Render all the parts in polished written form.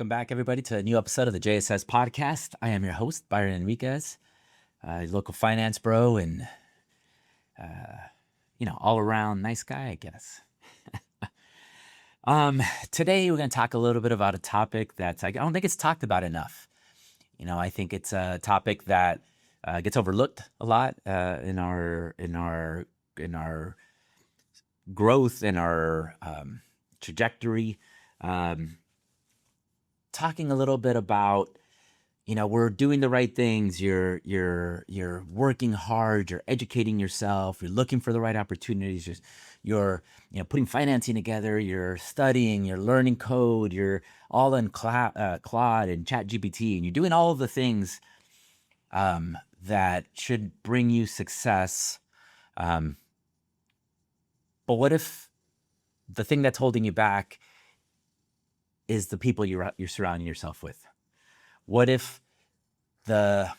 Welcome back, everybody, to a new episode of the JSS podcast. I am your host, Byron Enriquez, local finance bro, and all around nice guy, I guess. Today we're going to talk a little bit about a topic that I don't think it's talked about enough. I think it's a topic that gets overlooked a lot in our growth, in our trajectory. Talking a little bit about, we're doing the right things. You're working hard. You're educating yourself. You're looking for the right opportunities. You're putting financing together. You're studying. You're learning code. You're all in Claude and ChatGPT, and you're doing all of the things that should bring you success. But what if the thing that's holding you back is the people you're surrounding yourself with? What if the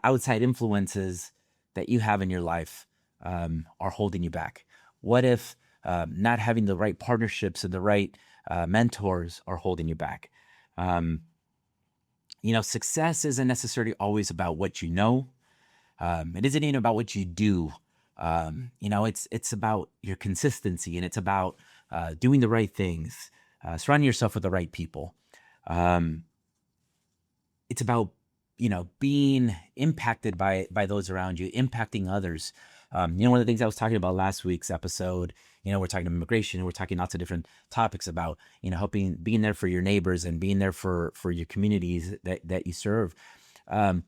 outside influences that you have in your life are holding you back? What if not having the right partnerships and the right mentors are holding you back? Success isn't necessarily always about what you know. It isn't even about what you do. It's about your consistency, and it's about doing the right things, surrounding yourself with the right people. It's about being impacted by those around you, impacting others. One of the things I was talking about last week's episode, we're talking immigration, we're talking lots of different topics about helping, being there for your neighbors and being there for your communities that you serve. But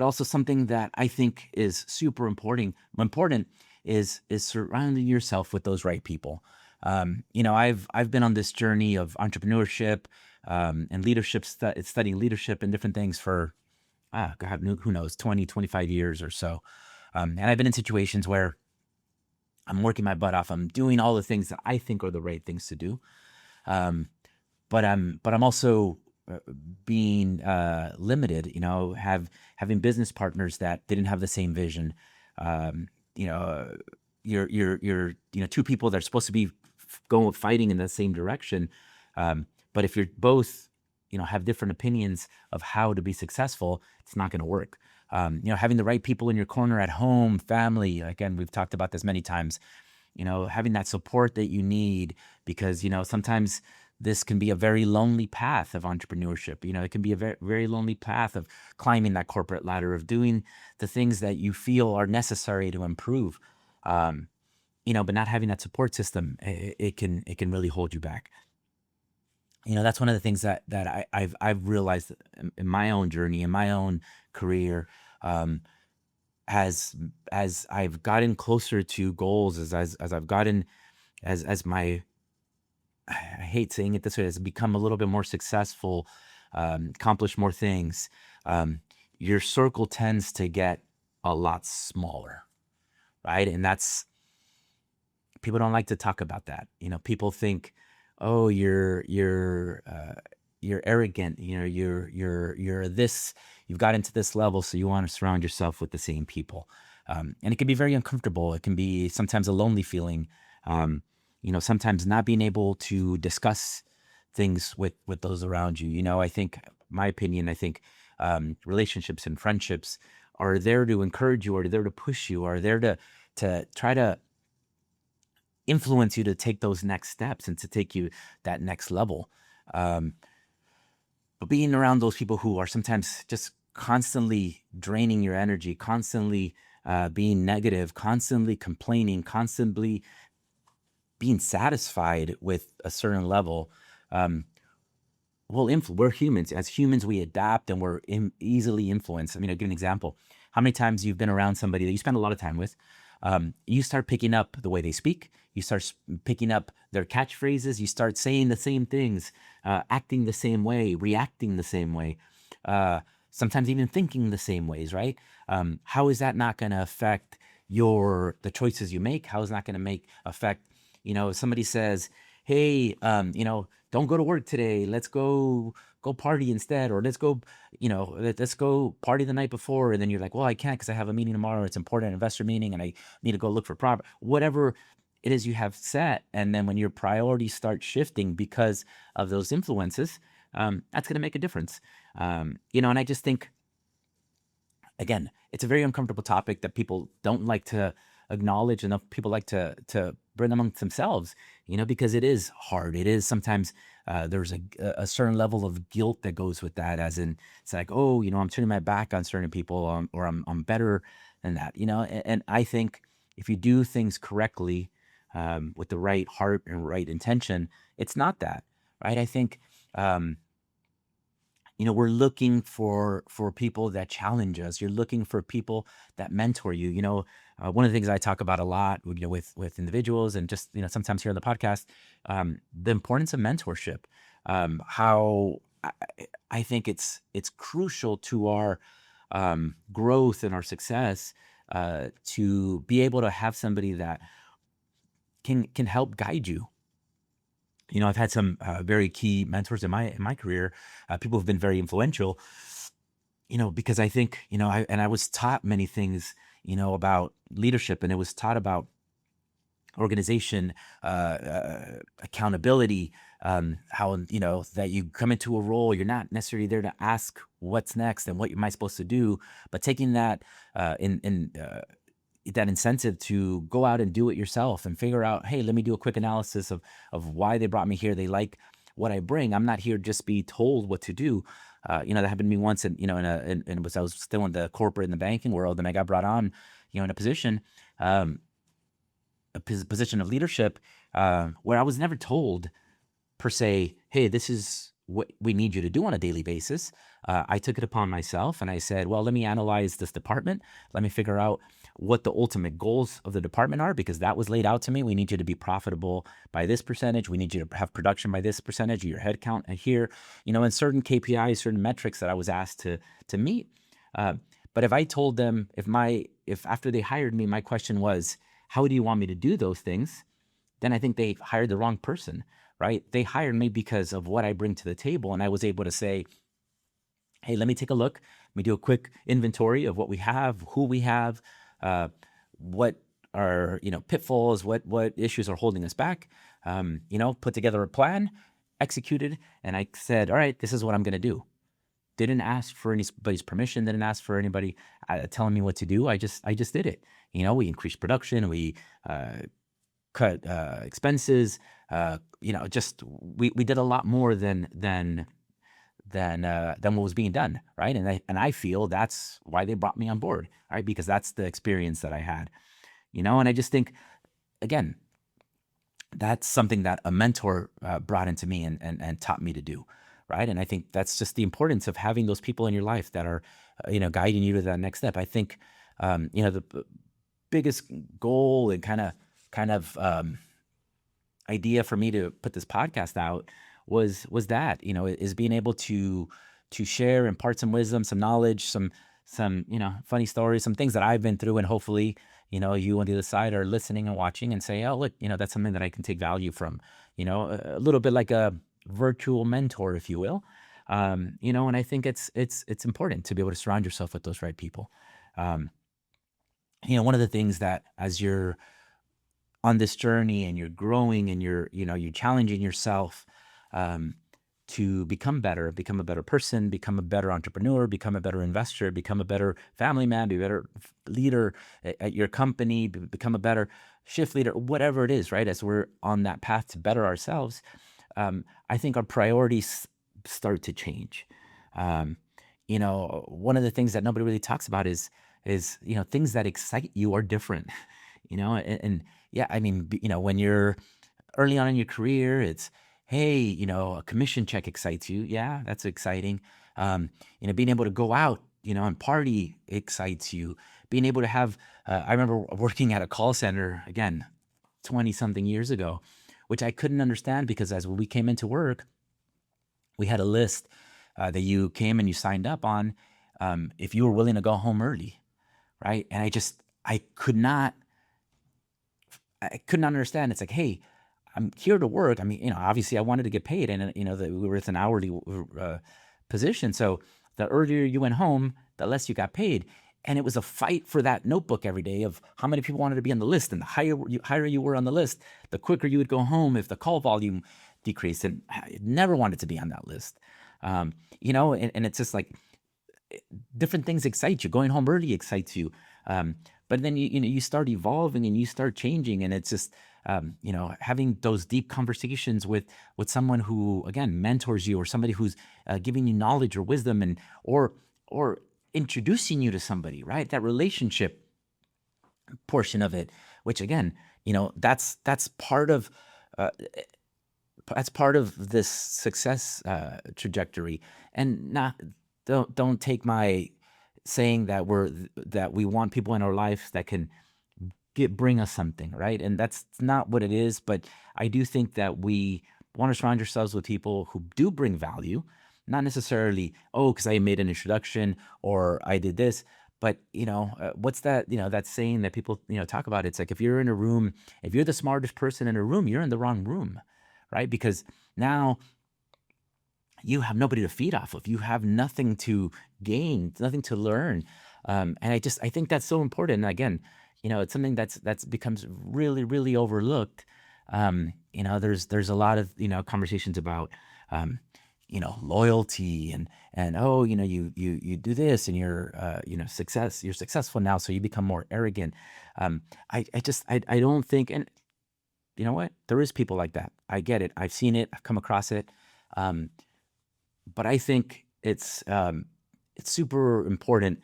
also something that I think is super important is surrounding yourself with those right people. I've been on this journey of entrepreneurship and leadership, studying leadership and different things for, God, who knows, 20, 25 years or so. And I've been in situations where I'm working my butt off. I'm doing all the things that I think are the right things to do. But I'm also being limited, having business partners that didn't have the same vision. You're two people that are supposed to be fighting in the same direction. But if you're both, have different opinions of how to be successful, it's not going to work. Having the right people in your corner at home, family, again, we've talked about this many times, having that support that you need, because, sometimes this can be a very lonely path of entrepreneurship. It can be a very, very lonely path of climbing that corporate ladder, of doing the things that you feel are necessary to improve. But not having that support system, it can really hold you back. That's one of the things that I've realized in my own journey, in my own career, as I've gotten closer to goals, as I've gotten, as my, I hate saying it this way, as I become a little bit more successful, accomplish more things, your circle tends to get a lot smaller, right? And people don't like to talk about that. People think, oh, you're arrogant. You're this. You've got into this level, so you want to surround yourself with the same people. And it can be very uncomfortable. It can be sometimes a lonely feeling. Sometimes not being able to discuss things with those around you. I think, my opinion, relationships and friendships are there to encourage you, are there to push you, are there to try to influence you to take those next steps and to take you that next level. But being around those people who are sometimes just constantly draining your energy, constantly being negative, constantly complaining, constantly being satisfied with a certain level, we're humans. As humans, we adapt and we're easily influenced. I'll give an example. How many times you've been around somebody that you spend a lot of time with, you start picking up the way they speak, you start picking up their catchphrases, you start saying the same things, acting the same way, reacting the same way, sometimes even thinking the same ways, right? How is that not going to affect the choices you make? How is that going to affect, if somebody says, hey, don't go to work today, let's go party instead, or let's go party the night before, and then you're like, well, I can't because I have a meeting tomorrow, it's important, investor meeting, and I need to go look for whatever it is you have set. And then when your priorities start shifting because of those influences, that's going to make a difference. And I just think, again, it's a very uncomfortable topic that people don't like to acknowledge, enough people like to bring amongst themselves, because it is hard. It is sometimes, there's a certain level of guilt that goes with that, as in, it's like, oh, I'm turning my back on certain people, or I'm better than that, and I think if you do things correctly, with the right heart and right intention, it's not that, right? I think, um, we're looking for people that challenge us. You're looking for people that mentor you. One of the things I talk about a lot, with individuals, and just, sometimes here on the podcast, the importance of mentorship. How I think it's crucial to our, growth and our success, to be able to have somebody that can help guide you. I've had some, very key mentors in my career, people who've been very influential, because I think, I was taught many things, about leadership, and it was taught about organization, accountability, how, that you come into a role, you're not necessarily there to ask what's next and what am I supposed to do, but taking that, in that incentive to go out and do it yourself and figure out, hey, let me do a quick analysis of why they brought me here. They like what I bring. I'm not here just be told what to do. That happened to me once, and I was still in the corporate and the banking world, and I got brought on, in a position, um, position of leadership, where I was never told per se, hey, this is what we need you to do on a daily basis. I took it upon myself and I said, well, let me analyze this department. Let me figure out what the ultimate goals of the department are, because that was laid out to me. We need you to be profitable by this percentage. We need you to have production by this percentage, your headcount here, and certain KPIs, certain metrics that I was asked to meet. Uh, but if I told them, if after they hired me, my question was, how do you want me to do those things? Then I think they hired the wrong person, right? They hired me because of what I bring to the table. And I was able to say, hey, let me take a look. Let me do a quick inventory of what we have, who we have, uh, what are, pitfalls, what issues are holding us back, put together a plan, executed. And I said, all right, this is what I'm going to do. Didn't ask for anybody's permission. Didn't ask for anybody, telling me what to do. I just did it. We increased production. We, cut, expenses. Just we did a lot more than what was being done, right? And I feel that's why they brought me on board, right? Because that's the experience that I had, and I just think, again, that's something that a mentor, brought into me and taught me to do, right? And I think that's just the importance of having those people in your life that are, guiding you to that next step. I think, the biggest goal and kind of idea for me to put this podcast out was that, is being able to share, impart some wisdom, some knowledge, some funny stories, some things that I've been through, and hopefully, you on the other side are listening and watching and say, oh, look, that's something that I can take value from, a little bit like a virtual mentor, if you will. And I think it's important to be able to surround yourself with those right people. Um, one of the things that, as you're on this journey and you're growing and you're challenging yourself, um, to become better, become a better person, become a better entrepreneur, become a better investor, become a better family man, be a better leader at your company, become a better shift leader, whatever it is, right? As we're on that path to better ourselves, I think our priorities start to change. Um, One of the things that nobody really talks about is things that excite you are different. And yeah, I mean, when you're early on in your career, it's, hey, a commission check excites you. Yeah, that's exciting. Being able to go out, and party excites you. Being able to have, I remember working at a call center again, 20 something years ago, which I couldn't understand, because as we came into work, we had a list, that you came and you signed up on, if you were willing to go home early, right? And I could not understand. It's like, hey, I'm here to work. I mean, obviously I wanted to get paid, and that we were with an hourly, position. So the earlier you went home, the less you got paid. And it was a fight for that notebook every day of how many people wanted to be on the list. And the higher you were on the list, the quicker you would go home if the call volume decreased. And I never wanted to be on that list. And it's just like different things excite you. Going home early excites you. But then you start evolving and you start changing, and it's just having those deep conversations with someone who again mentors you, or somebody who's giving you knowledge or wisdom, and or introducing you to somebody, right? That relationship portion of it, which again, that's part of uh, this success trajectory. And not don't take my saying that we want people in our life that can bring us something, right? And that's not what it is. But I do think that we want to surround ourselves with people who do bring value, not necessarily, oh, because I made an introduction or I did this. But what's that? That saying that people talk about. It's like, if you're in a room, if you're the smartest person in a room, you're in the wrong room, right? Because now you have nobody to feed off of. You have nothing to gain, nothing to learn. And I think that's so important. And again, it's something that's becomes really, really overlooked. There's a lot of conversations about loyalty and oh, you do this and you're you're successful now, so you become more arrogant. I don't think, and you know what? There is people like that. I get it. I've seen it. I've come across it. But I think it's super important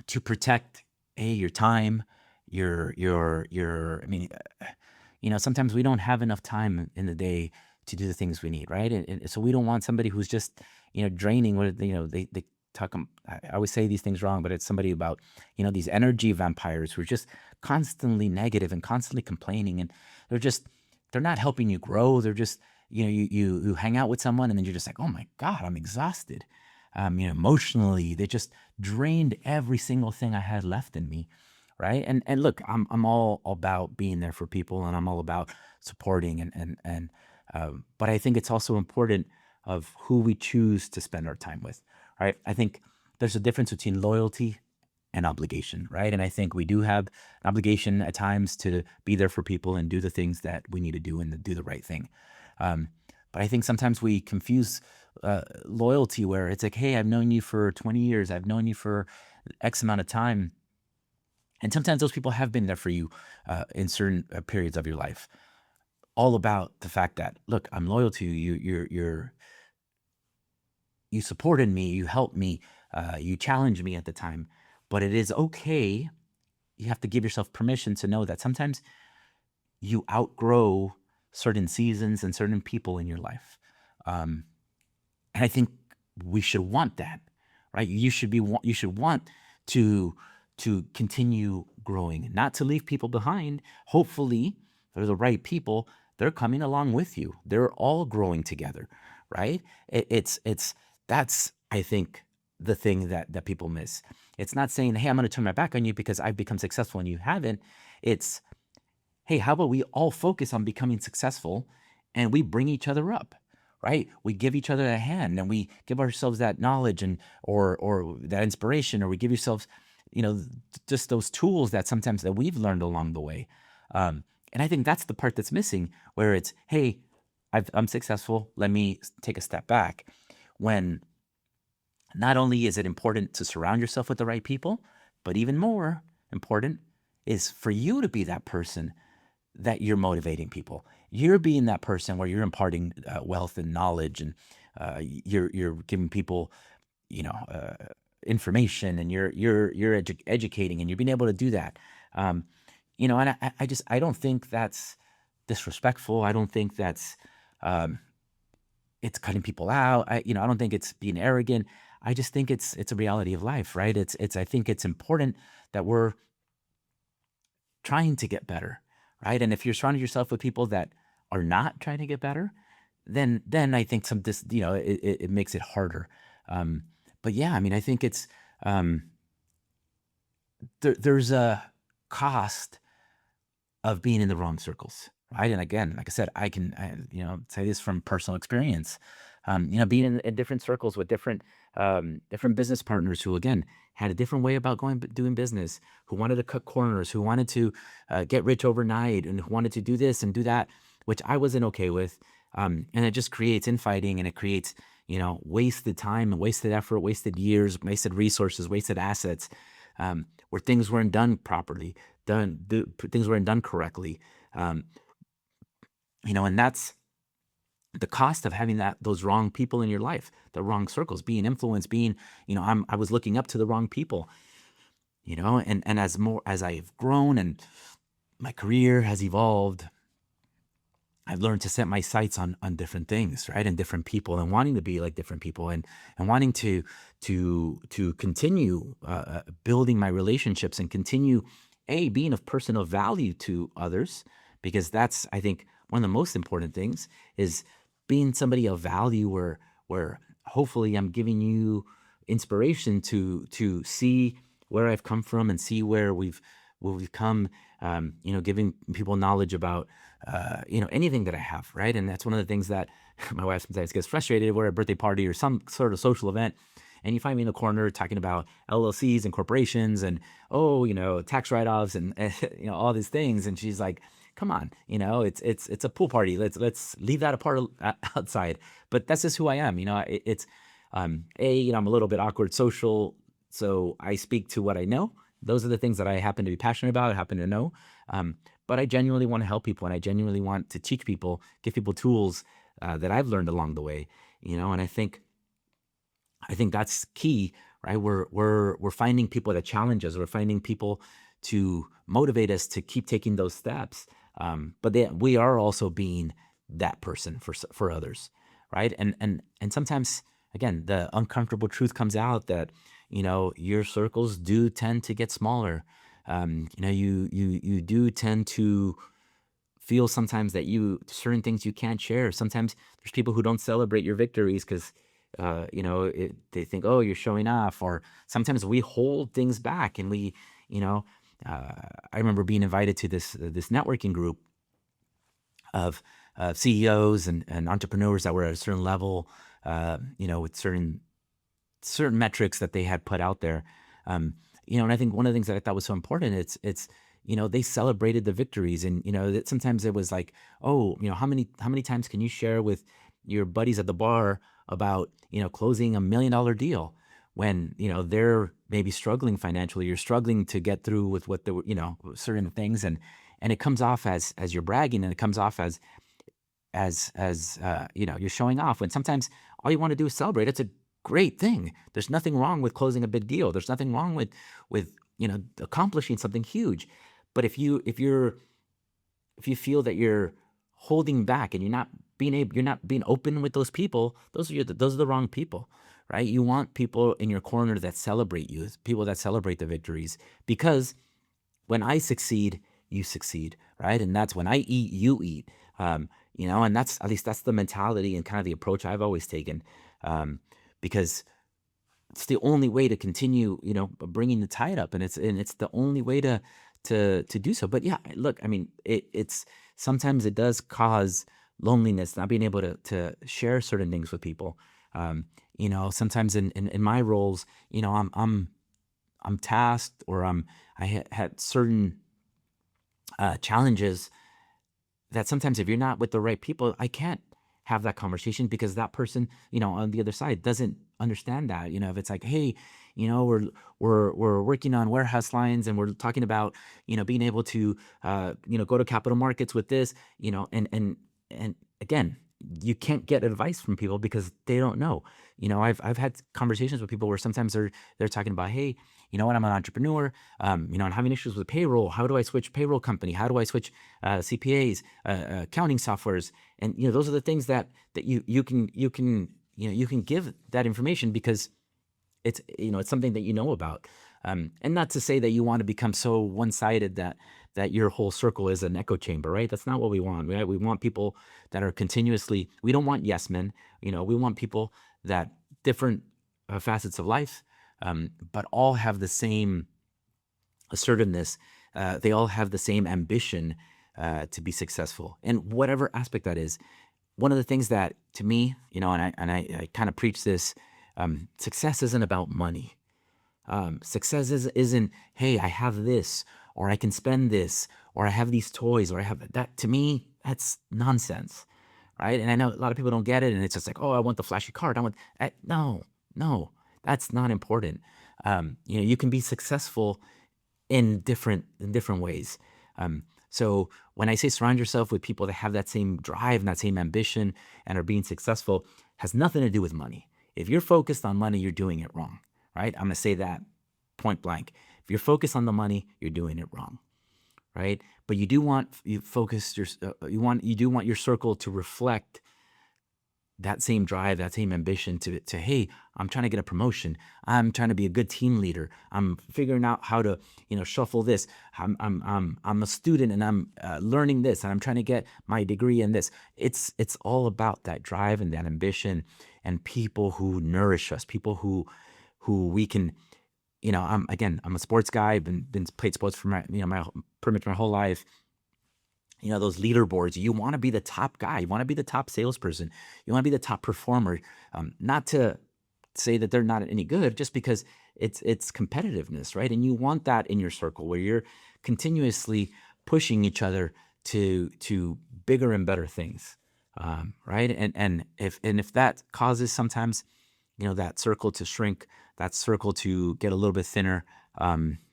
to protect your time, your. I mean, sometimes we don't have enough time in the day to do the things we need, right? And so we don't want somebody who's just draining. What they talk. I always say these things wrong, but it's somebody about these energy vampires who are just constantly negative and constantly complaining, and they're not helping you grow. They're just you hang out with someone and then you're just like, oh my God, I'm exhausted. Emotionally, they just drained every single thing I had left in me, right? And look, I'm all about being there for people, and I'm all about supporting and but I think it's also important of who we choose to spend our time with, right? I think there's a difference between loyalty and obligation, right? And I think we do have an obligation at times to be there for people and do the things that we need to do and to do the right thing. Um, but I think sometimes we confuse loyalty, where it's like, hey, I've known you for 20 years, I've known you for X amount of time. And sometimes those people have been there for you in certain periods of your life. All about the fact that, look, I'm loyal to you. You supported me, you helped me, you challenged me at the time. But it is okay. You have to give yourself permission to know that sometimes you outgrow certain seasons and certain people in your life. Um, and I think we should want that, right? You should want to continue growing, not to leave people behind. Hopefully, they're the right people. They're coming along with you. They're all growing together, right? It's that's, I think, the thing that people miss. It's not saying, hey, I'm going to turn my back on you because I've become successful and you haven't. It's, hey, how about we all focus on becoming successful and we bring each other up, right? We give each other a hand and we give ourselves that knowledge and or that inspiration, or we give yourselves, just those tools that sometimes that we've learned along the way. And I think that's the part that's missing, where it's, hey, I'm successful. Let me take a step back. When not only is it important to surround yourself with the right people, but even more important is for you to be that person that you're motivating people. You're being that person where you're imparting wealth and knowledge, and you're giving people, information, and you're educating, and you're being able to do that. And I don't think that's disrespectful. I don't think that's um, it's cutting people out. I don't think it's being arrogant. I just think it's a reality of life, right? I think it's important that we're trying to get better, right? And if you're surrounding yourself with people that are not trying to get better, then I think it makes it harder. Um, but yeah, I mean, I think it's um, there's a cost of being in the wrong circles, right? And again, like I said, say this from personal experience. Being in different circles with different business partners who, again, had a different way about doing business, who wanted to cut corners, who wanted to get rich overnight, and who wanted to do this and do that, which I wasn't okay with. And it just creates infighting, and it creates, wasted time and wasted effort, wasted years, wasted resources, wasted assets, where things weren't done properly, things weren't done correctly. Um, and that's the cost of having those wrong people in your life, the wrong circles, being influenced, being, I was looking up to the wrong people, and as I've grown and my career has evolved, I've learned to set my sights on different things, right? And different people, and wanting to be like different people, and wanting to continue building my relationships, and continue being a person of value to others, because that's, I think, one of the most important things is being somebody of value, where hopefully I'm giving you inspiration to see where I've come from and see where we've come, giving people knowledge about anything that I have, right? And that's one of the things that my wife sometimes gets frustrated. We're at a birthday party or some sort of social event, and you find me in the corner talking about LLCs and corporations and, tax write-offs and all these things. And she's like, come on, it's a pool party. Let's leave that apart outside. But that's just who I am. I'm a little bit awkward social, so I speak to what I know. Those are the things that I happen to be passionate about, happen to know. But I genuinely want to help people, and I genuinely want to teach people, give people tools that I've learned along the way. And I think that's key, right? We're finding people that challenge us. We're finding people to motivate us to keep taking those steps. But we are also being that person for others, right? And sometimes, again, the uncomfortable truth comes out that your circles do tend to get smaller. You do tend to feel sometimes that certain things you can't share. Sometimes there's people who don't celebrate your victories because they think, oh, you're showing off. Or sometimes we hold things back, and I remember being invited to this networking group of CEOs and entrepreneurs that were at a certain level, with certain metrics that they had put out there. And I think one of the things that I thought was so important, it's they celebrated the victories, and that sometimes it was like, oh, how many times can you share with your buddies at the bar about closing $1 million deal, when they're maybe struggling financially, you're struggling to get through with what the certain things, and it comes off as you're bragging, and it comes off as you're showing off, when sometimes all you want to do is celebrate. It's a great thing. There's nothing wrong with closing a big deal. There's nothing wrong with accomplishing something huge. But if you feel that you're holding back, and you're not being open with those people, those are the wrong people, right? You want people in your corner that celebrate you, people that celebrate the victories, because when I succeed, you succeed, right? And that's when I eat, you eat. And that's, at least that's the mentality and kind of the approach I've always taken, because it's the only way to continue, bringing the tide up, and it's the only way to do so. But yeah, look, I mean, it's sometimes it does cause loneliness, not being able to share certain things with people. Sometimes in my roles, I'm tasked, or I had certain challenges that sometimes, if you're not with the right people, I can't have that conversation, because that person, on the other side doesn't understand that. If it's like, hey, we're working on warehouse lines, and we're talking about, being able to, go to capital markets with this, and again, you can't get advice from people because they don't know. I've had conversations with people where sometimes they're talking about, hey, I'm an entrepreneur, I'm having issues with payroll. How do I switch payroll company? How do I switch CPAs, accounting softwares? And those are the things that you can give that information, because it's something that about. And not to say that you want to become so one-sided that your whole circle is an echo chamber, right? That's not what we want, right? We want people that are continuously, we don't want yes men, we want people that different facets of life, but all have the same assertiveness. They all have the same ambition to be successful in whatever aspect that is. One of the things that to me, I kind of preach this, success isn't about money. Success isn't, hey, I have this, or I can spend this, or I have these toys, or I have that. To me, that's nonsense, right? And I know a lot of people don't get it, and it's just like, oh, I want the flashy card. No, no, that's not important. You can be successful in different ways. So when I say surround yourself with people that have that same drive and that same ambition and are being successful, has nothing to do with money. If you're focused on money, you're doing it wrong, right? I'm gonna say that point blank. If you're focused on the money, you're doing it wrong, right? But you do want you do want your circle to reflect that same drive, that same ambition to hey, I'm trying to get a promotion. I'm trying to be a good team leader. I'm figuring out how to shuffle this. I'm a student and I'm learning this, and I'm trying to get my degree in this. It's all about that drive and that ambition, and people who nourish us, people who we can. I'm a sports guy. I've been played sports for my pretty much my whole life. Those leaderboards, you want to be the top guy. You want to be the top salesperson. You want to be the top performer. Not to say that they're not any good, just because it's competitiveness, right? And you want that in your circle where you're continuously pushing each other to bigger and better things, right? And if that causes sometimes, that circle to shrink, that circle to get a little bit thinner,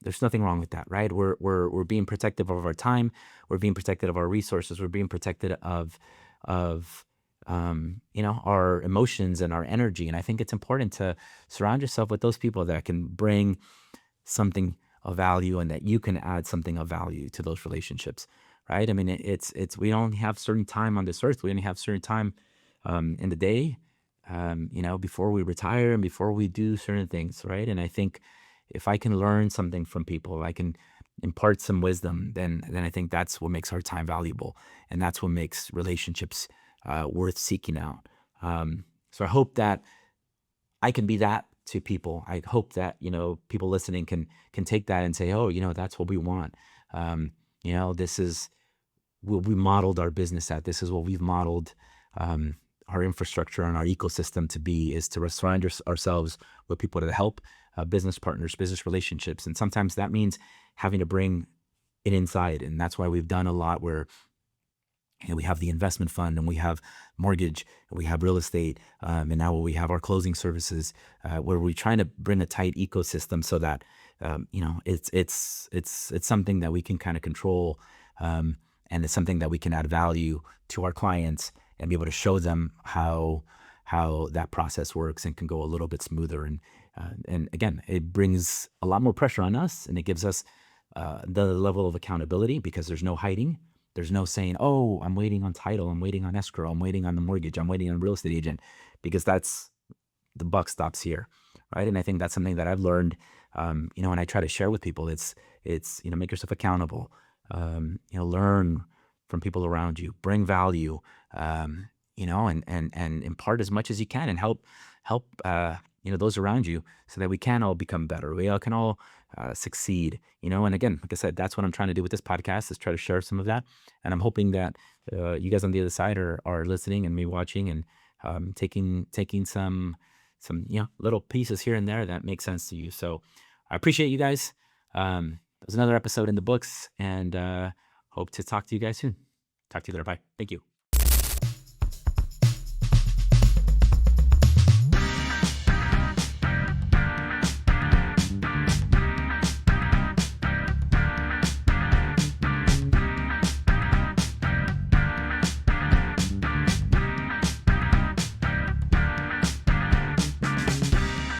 there's nothing wrong with that, right? We're being protective of our time. We're being protective of our resources. We're being protected of our emotions and our energy. And I think it's important to surround yourself with those people that can bring something of value and that you can add something of value to those relationships, right? I mean, it's we only have certain time on this earth. We only have certain time in the day, before we retire and before we do certain things, right? And I think if I can learn something from people, I can impart some wisdom, then I think that's what makes our time valuable, and that's what makes relationships worth seeking out. So I hope that I can be that to people. I hope that people listening can take that and say, oh, that's what we want. This is what we modeled our business at. This is what we've modeled our infrastructure and our ecosystem to be, is to surround ourselves with people that help, business partners, business relationships. And sometimes that means having to bring it inside. And that's why we've done a lot where we have the investment fund, and we have mortgage, and we have real estate, and now we have our closing services, where we're trying to bring a tight ecosystem so that it's something that we can kind of control, and it's something that we can add value to our clients and be able to show them how that process works and can go a little bit smoother. And again, it brings a lot more pressure on us, and it gives us the level of accountability, because there's no hiding. There's no saying, oh, I'm waiting on title, I'm waiting on escrow, I'm waiting on the mortgage, I'm waiting on a real estate agent, because that's the buck stops here, right? And I think that's something that I've learned, and I try to share with people. It's make yourself accountable, learn from people around you, bring value, and impart as much as you can, and help those around you, so that we can all become better. We all can all succeed, and again, like I said, that's what I'm trying to do with this podcast, is try to share some of that. And I'm hoping that you guys on the other side are listening and me watching, and taking some little pieces here and there that make sense to you. So I appreciate you guys. There's another episode in the books, and hope to talk to you guys soon. Talk to you later. Bye. Thank you.